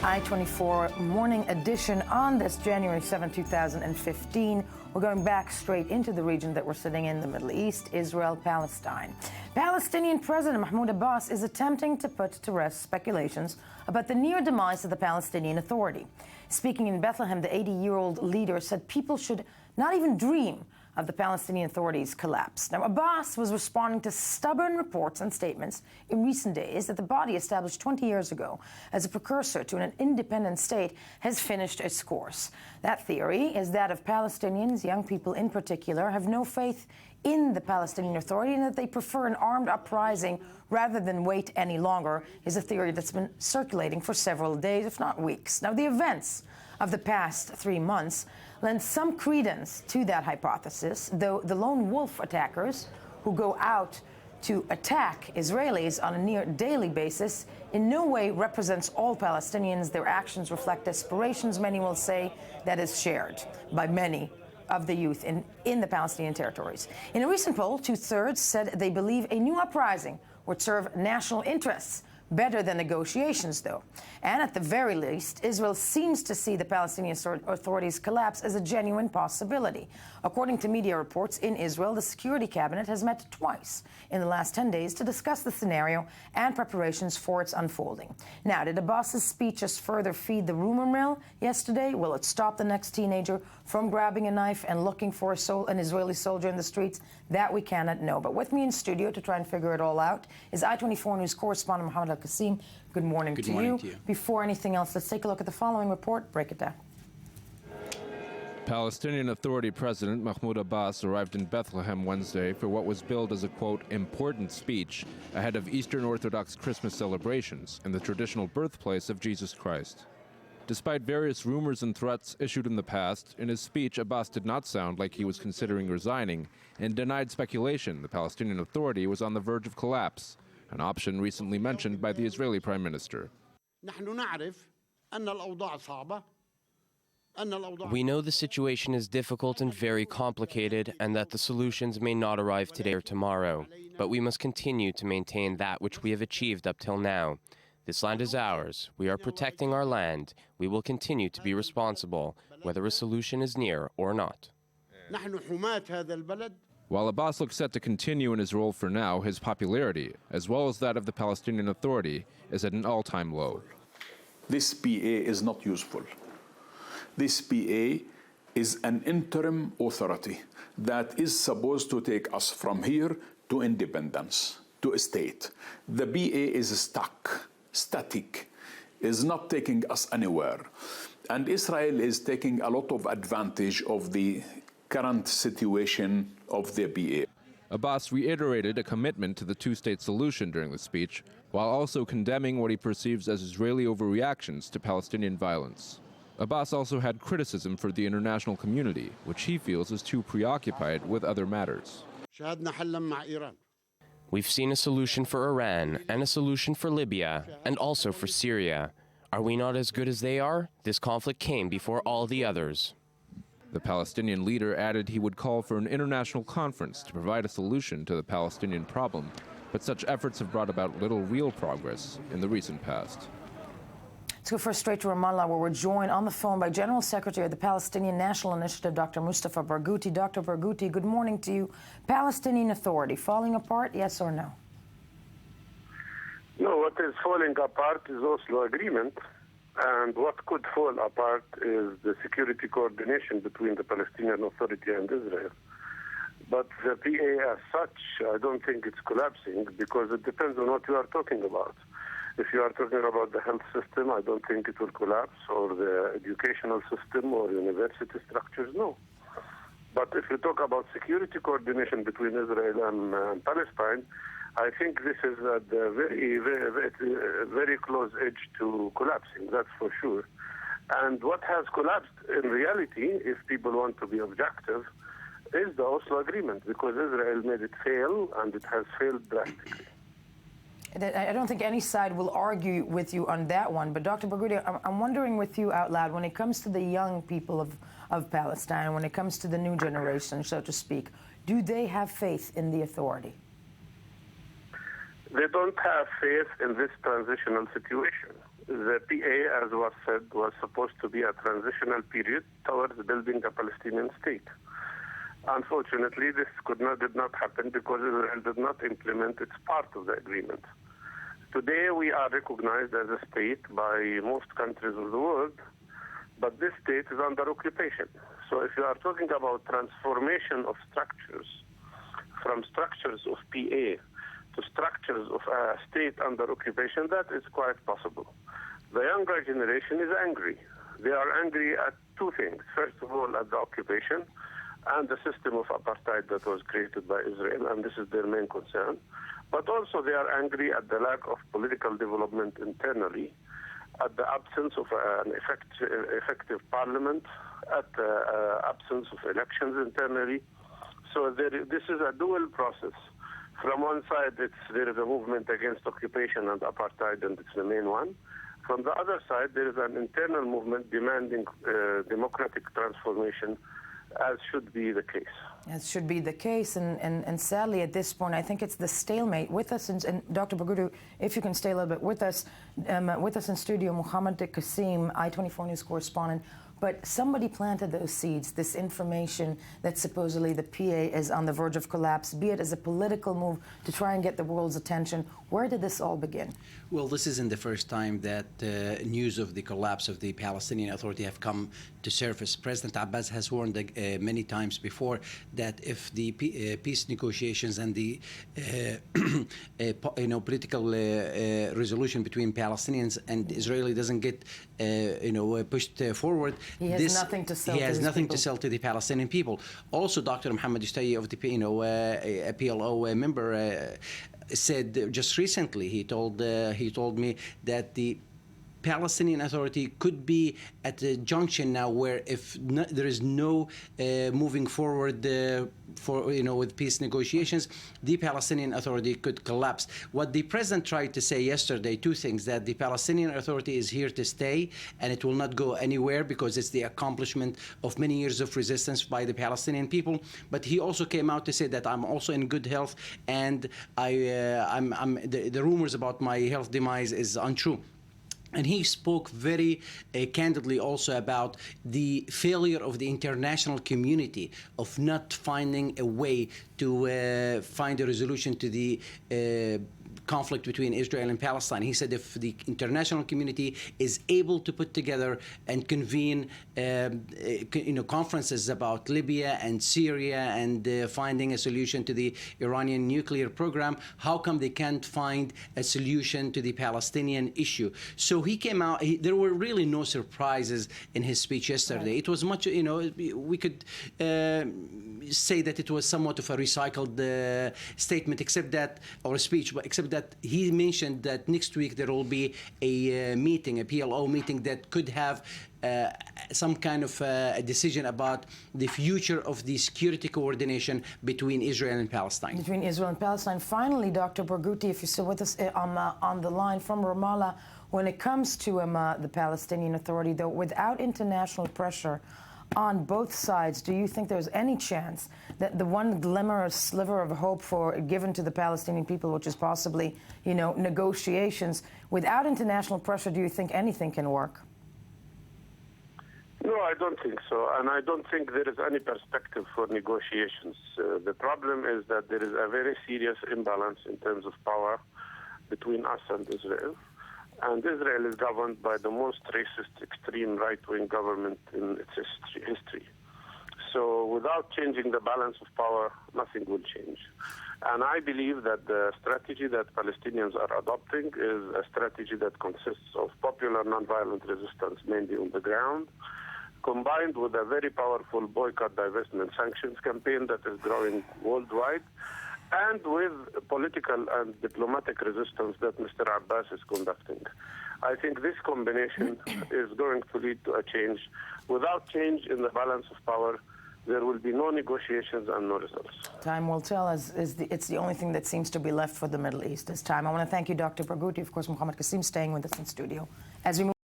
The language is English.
I-24 Morning Edition on this January 7, 2015. We're going back straight into the region that we're sitting in, the Middle East, Israel, Palestine. Palestinian President Mahmoud Abbas is attempting to put to rest speculations about the near demise of the Palestinian Authority. Speaking in Bethlehem, the 80-year-old leader said people should not even dream of the Palestinian Authority's collapse. Now, Abbas was responding to stubborn reports and statements in recent days that the body established 20 years ago as a precursor to an independent state has finished its course. That theory is that of Palestinians, young people in particular, have no faith in the Palestinian Authority and that they prefer an armed uprising rather than wait any longer, is a theory that's been circulating for several days, if not weeks. Now, the events of the past 3 months lend some credence to that hypothesis, though the lone wolf attackers who go out to attack Israelis on a near daily basis in no way represents all Palestinians. Their actions reflect aspirations, many will say, that is shared by many of the youth in the Palestinian territories. In a recent poll, 2/3 said they believe a new uprising would serve national interests better than negotiations, though. And at the very least, Israel seems to see the Palestinian Authority's collapse as a genuine possibility. According to media reports in Israel, the Security Cabinet has met twice in the last 10 days to discuss the scenario and preparations for its unfolding. Now, did Abbas's speech just further feed the rumor mill yesterday? Will it stop the next teenager from grabbing a knife and looking for an Israeli soldier in the streets? That we cannot know. But with me in studio to try and figure it all out is I-24 News correspondent Mohammed Al-Qasim. Good morning to you. Before anything else, let's take a look at the following report. Break it down. Palestinian Authority President Mahmoud Abbas arrived in Bethlehem Wednesday for what was billed as a, quote, important speech ahead of Eastern Orthodox Christmas celebrations in the traditional birthplace of Jesus Christ. Despite various rumors and threats issued in the past, in his speech, Abbas did not sound like he was considering resigning and denied speculation the Palestinian Authority was on the verge of collapse, an option recently mentioned by the Israeli Prime Minister. We know the situation is difficult and very complicated and that the solutions may not arrive today or tomorrow, but we must continue to maintain that which we have achieved up till now. This land is ours. We are protecting our land. We will continue to be responsible, whether a solution is near or not. While Abbas looks set to continue in his role for now, his popularity, as well as that of the Palestinian Authority, is at an all-time low. This PA is not useful. This PA is an interim authority that is supposed to take us from here to independence, to a state. The PA is static, is not taking us anywhere. And Israel is taking a lot of advantage of the current situation of the PA. Abbas reiterated a commitment to the two-state solution during the speech, while also condemning what he perceives as Israeli overreactions to Palestinian violence. Abbas also had criticism for the international community, which he feels is too preoccupied with other matters. We've seen a solution for Iran and a solution for Libya and also for Syria. Are we not as good as they are? This conflict came before all the others. The Palestinian leader added he would call for an international conference to provide a solution to the Palestinian problem, but such efforts have brought about little real progress in the recent past. Let's go first straight to Ramallah, where we're joined on the phone by General Secretary of the Palestinian National Initiative, Dr. Mustafa Barghouti. Dr. Barghouti, good morning to you. Palestinian Authority falling apart, yes or no? No, what is falling apart is Oslo Agreement. And what could fall apart is the security coordination between the Palestinian Authority and Israel. But the PA as such, I don't think it's collapsing because it depends on what you are talking about. If you are talking about the health system, I don't think it will collapse, or the educational system or university structures, no. But if you talk about security coordination between Israel and Palestine, I think this is at the very close edge to collapsing, that's for sure. And what has collapsed in reality, if people want to be objective, is the Oslo Agreement, because Israel made it fail, and it has failed drastically. I don't think any side will argue with you on that one, but Dr. Barghouti, I'm wondering with you out loud, when it comes to the young people of Palestine, when it comes to the new generation, so to speak, do they have faith in the authority? They don't have faith in this transitional situation. the PA, as was said, was supposed to be a transitional period towards building a Palestinian state. Unfortunately, this did not happen because Israel did not implement its part of the agreement. Today, we are recognized as a state by most countries of the world, but this state is under occupation. So if you are talking about transformation of structures, from structures of PA to structures of a state under occupation, that is quite possible. The younger generation is angry. They are angry at two things. First of all, at the occupation and the system of apartheid that was created by Israel, and this is their main concern. But also they are angry at the lack of political development internally, at the absence of an effective parliament, at the absence of elections internally. So this is a dual process. From one side, there is a movement against occupation and apartheid, and it's the main one. From the other side, there is an internal movement demanding democratic transformation, as should be the case. As should be the case, and sadly at this point, I think it's the stalemate with us, and Dr. Barghouti, if you can stay a little bit with us in studio, Mohammed Qasim, I-24 News correspondent. But somebody planted those seeds, this information that supposedly the PA is on the verge of collapse, be it as a political move to try and get the world's attention. Where did this all begin? Well, this isn't the first time that news of the collapse of the Palestinian Authority have come to surface. President Abbas has warned many times before that if the peace negotiations and the political resolution between Palestinians and Israeli doesn't get pushed forward, he has nothing to sell. He has nothing to sell to the Palestinian people. Also, Dr. Mohammed Yustayi of the PLO member said just recently, he told me that the Palestinian Authority could be at a junction now where if there is no moving forward with peace negotiations, the Palestinian Authority could collapse. What the president tried to say yesterday, two things: that the Palestinian Authority is here to stay and it will not go anywhere because it's the accomplishment of many years of resistance by the Palestinian people. But he also came out to say that I'm also in good health, and the rumors about my health demise is untrue. And he spoke very candidly also about the failure of the international community of not finding a way to find a resolution to the conflict between Israel and Palestine. He said if the international community is able to put together and convene conferences about Libya and Syria and finding a solution to the Iranian nuclear program, how come they can't find a solution to the Palestinian issue? So he came out, there were really no surprises in his speech yesterday. Right. It was much, we could say that it was somewhat of a recycled statement, except that he mentioned that next week there will be a meeting, a PLO meeting that could have some kind of a decision about the future of the security coordination between Israel and Palestine. Between Israel and Palestine. Finally, Dr. Barghouti, if you're still with us on the line from Ramallah, when it comes to the Palestinian Authority, though, without international pressure on both sides, do you think there's any chance that the one glimmer or sliver of hope given to the Palestinian people, which is possibly, negotiations, without international pressure, do you think anything can work? No, I don't think so, and I don't think there is any perspective for negotiations. The problem is that there is a very serious imbalance in terms of power between us and Israel. And Israel is governed by the most racist, extreme right-wing government in its history. So without changing the balance of power, nothing will change. And I believe that the strategy that Palestinians are adopting is a strategy that consists of popular nonviolent resistance, mainly on the ground, combined with a very powerful boycott, divestment, sanctions campaign that is growing worldwide, and with political and diplomatic resistance that Mr. Abbas is conducting. I think this combination is going to lead to a change. Without change in the balance of power, there will be no negotiations and no results. Time will tell, it's the only thing that seems to be left for the Middle East is time. I want to thank you, Dr. Barghouti, of course, Mohammed Qasim, staying with us in studio. As we move